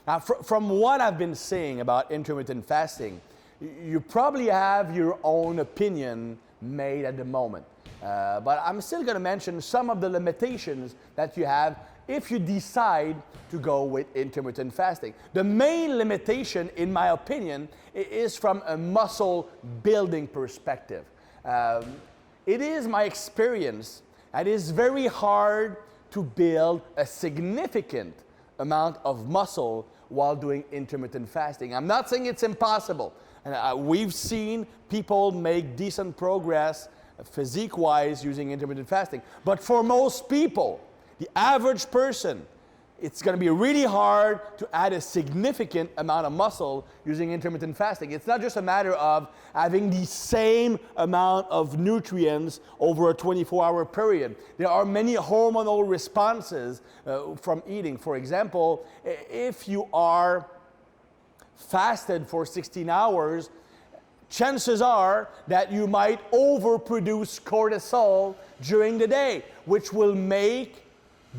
Now, from what I've been saying about intermittent fasting, you probably have your own opinion made at the moment. But I'm still going to mention some of the limitations that you have if you decide to go with intermittent fasting. The main limitation, in my opinion, is from a muscle building perspective. It is my experience that it is very hard to build a significant amount of muscle while doing intermittent fasting. I'm not saying it's impossible. And we've seen people make decent progress physique-wise using intermittent fasting. But for most people, the average person, it's going to be really hard to add a significant amount of muscle using intermittent fasting. It's not just a matter of having the same amount of nutrients over a 24-hour period. There are many hormonal responses from eating. For example, if you are fasted for 16 hours, chances are that you might overproduce cortisol during the day, which will make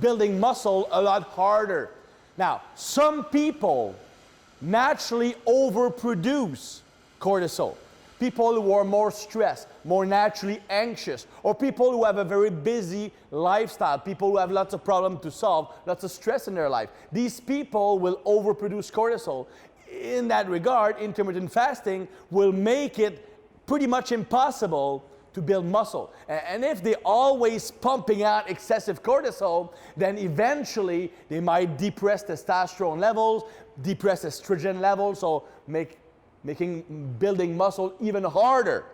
building muscle a lot harder. Now, some people naturally overproduce cortisol. People who are more stressed, more naturally anxious, or people who have a very busy lifestyle, people who have lots of problems to solve, lots of stress in their life. These people will overproduce cortisol. In that regard, intermittent fasting will make it pretty much impossible to build muscle. And if they're always pumping out excessive cortisol, then eventually they might depress testosterone levels, depress estrogen levels, so making building muscle even harder.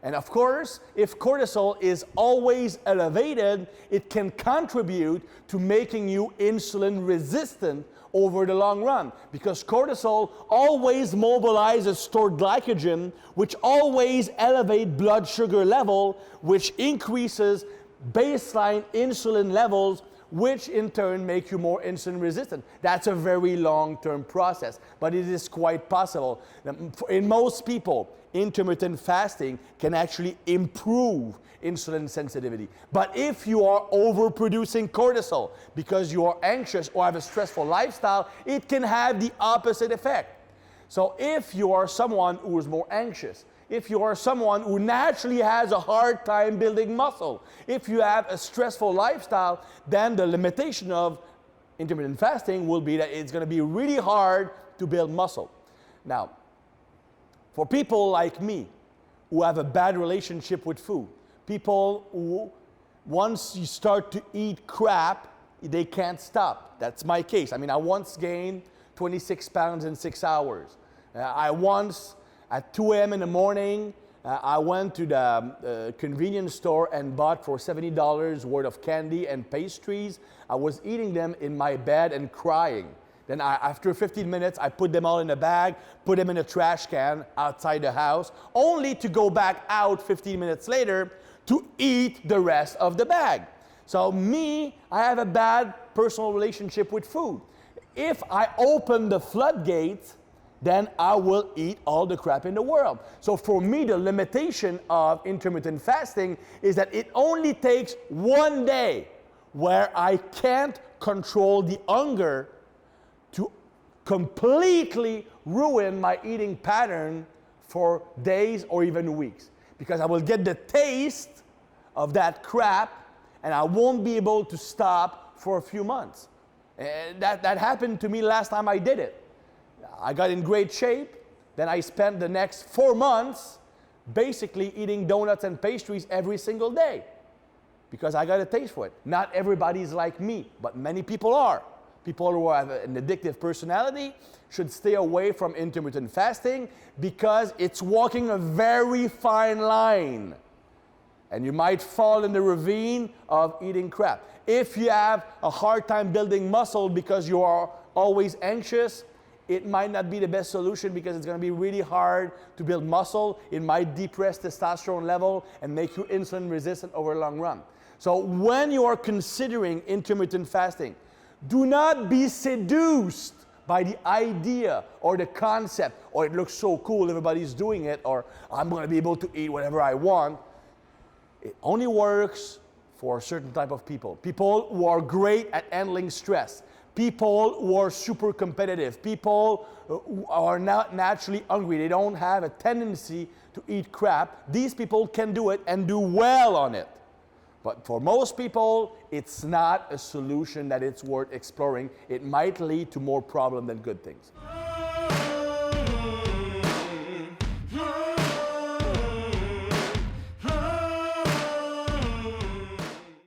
And of course, if cortisol is always elevated, it can contribute to making you insulin resistant over the long run, because cortisol always mobilizes stored glycogen, which always elevate blood sugar level, which increases baseline insulin levels, which in turn make you more insulin resistant. That's a very long-term process, but it is quite possible. In most people, intermittent fasting can actually improve insulin sensitivity. But if you are overproducing cortisol because you are anxious or have a stressful lifestyle, it can have the opposite effect. So if you are someone who is more anxious, if you are someone who naturally has a hard time building muscle, if you have a stressful lifestyle, then the limitation of intermittent fasting will be that it's going to be really hard to build muscle. Now, for people like me who have a bad relationship with food, people who, once you start to eat crap, they can't stop. That's my case. I mean, I once gained 26 pounds in 6 hours. I once, at 2 a.m. in the morning, I went to the convenience store and bought for $70 worth of candy and pastries. I was eating them in my bed and crying. Then after 15 minutes, I put them all in a bag, put them in a trash can outside the house, only to go back out 15 minutes later to eat the rest of the bag. So me, I have a bad personal relationship with food. If I open the floodgates, then I will eat all the crap in the world. So for me, the limitation of intermittent fasting is that it only takes one day where I can't control the hunger to completely ruin my eating pattern for days or even weeks. Because I will get the taste of that crap and I won't be able to stop for a few months. And that happened to me last time I did it. I got in great shape, then I spent the next 4 months basically eating donuts and pastries every single day because I got a taste for it. Not everybody's like me, but many people are. People who have an addictive personality should stay away from intermittent fasting because it's walking a very fine line. And you might fall in the ravine of eating crap. If you have a hard time building muscle because you are always anxious, it might not be the best solution because it's going to be really hard to build muscle. It might depress testosterone level and make you insulin resistant over the long run. So when you are considering intermittent fasting, do not be seduced by the idea or the concept, or it looks so cool, everybody's doing it, or I'm going to be able to eat whatever I want. It only works for a certain type of people. People who are great at handling stress. people who are super competitive, people who are not naturally hungry, they don't have a tendency to eat crap, these people can do it and do well on it. But for most people, it's not a solution that it's worth exploring. It might lead to more problem than good things.